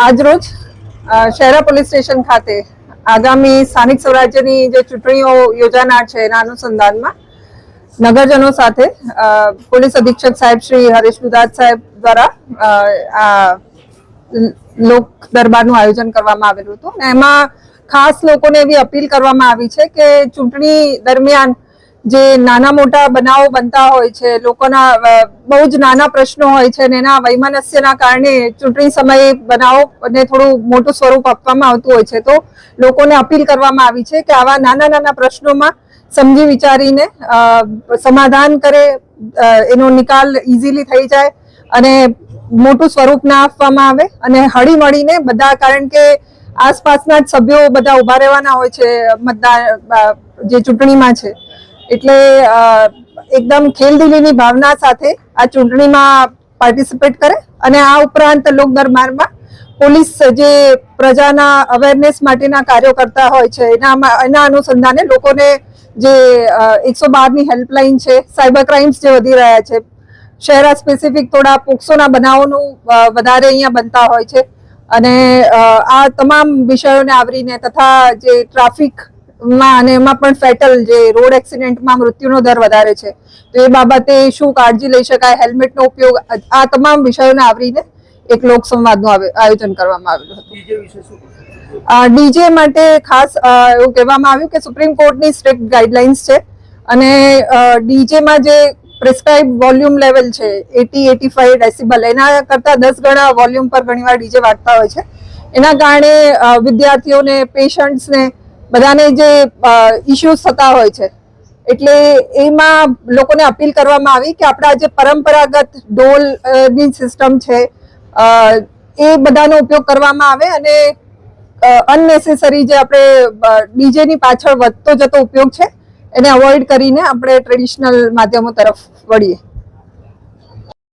આજરોજ Shehera police station ખાતે આગામી સ્થાનિક સ્વરાજ્યની જે ચૂંટણીઓ યોજાનાર છે એના અનુસંધાનમાં નગરજનો સાથે પોલીસ અધિક્ષક સાહેબ શ્રી હરેશ દુધાત સાહેબ દ્વારા લોક દરબારનું આયોજન કરવામાં આવેલું હતું અને એમાં ખાસ લોકોને એવી અપીલ કરવામાં આવી છે કે ચૂંટણી દરમિયાન જે નાના મોટા બનાવો બનતા હોય છે, લોકોના બહુ જ નાના પ્રશ્નો હોય છે અને એના વૈમનસ્યના કારણે ચૂંટણી સમયે બનાવોને થોડું મોટું સ્વરૂપ આપવામાં આવતું હોય છે. તો લોકોને અપીલ કરવામાં આવી છે કે આવા નાના નાના પ્રશ્નોમાં સમજી વિચારીને સમાધાન કરે, એનો નિકાલ ઇઝીલી થઈ જાય અને મોટું સ્વરૂપ ના આપવામાં આવે અને હળી મળીને બધા, કારણ કે આસપાસના જ સભ્યો બધા ઉભા રહેવાના હોય છે મતદાન જે ચૂંટણીમાં છે, એટલે એકદમ ખેલદિલીની ભાવના સાથે આ ચૂંટણીમાં પાર્ટિસિપેટ કરે અને આ ઉપરાંત લોક દરબારમાં પોલીસ જે પ્રજાના અવેરનેસ માટેના કાર્યો કરતા હોય છે એના અનુસંધાને લોકોને જે 112ની હેલ્પલાઇન છે, સાયબર ક્રાઇમ્સ જે વધી રહ્યા છે, શહેરા સ્પેસિફિક થોડા પોક્સોના બનાવોનું વધારે અહીંયા બનતા હોય છે અને આ તમામ વિષયોને આવરીને તથા જે ટ્રાફિકમાં અને એમાં પણ ફેટલ જે રોડ એક્સિડન્ટમાં મૃત્યુનો દર વધારે છે, તો એ બાબતે શું કાળજી લઈ શકાય, હેલ્મેટનો ઉપયોગ, આ તમામ વિષયોને આવરીને એક લોક સંવાદનું આયોજન કરવામાં આવેલું હતું. ડીજે માટે ખાસ એવું કહેવામાં આવ્યું કે સુપ્રીમ કોર્ટની સ્ટ્રિક્ટ ગાઈડલાઇન્સ છે અને ડીજેમાં જે પ્રિસ્ક્રાઇબ વોલ્યુમ લેવલ છે 80-85 ડેસિબલ, એના કરતાં 10 ગણા વોલ્યુમ પર ઘણીવાર ડીજે વાગતા હોય છે. એના કારણે વિદ્યાર્થીઓને, પેશન્ટ્સને બધાને જે ઇશ્યુઝ થતા હોય છે, એટલે એમાં લોકોને અપીલ કરવામાં આવી કે આપણા જે પરંપરાગત ઢોલની સિસ્ટમ છે એ બધાનો ઉપયોગ કરવામાં આવે અને અનનેસેસરી જે આપણે ડીજેની પાછળ વધતો જતો ઉપયોગ છે એને અવોઇડ કરીને આપણે ટ્રેડિશનલ માધ્યમો તરફ વળીએ.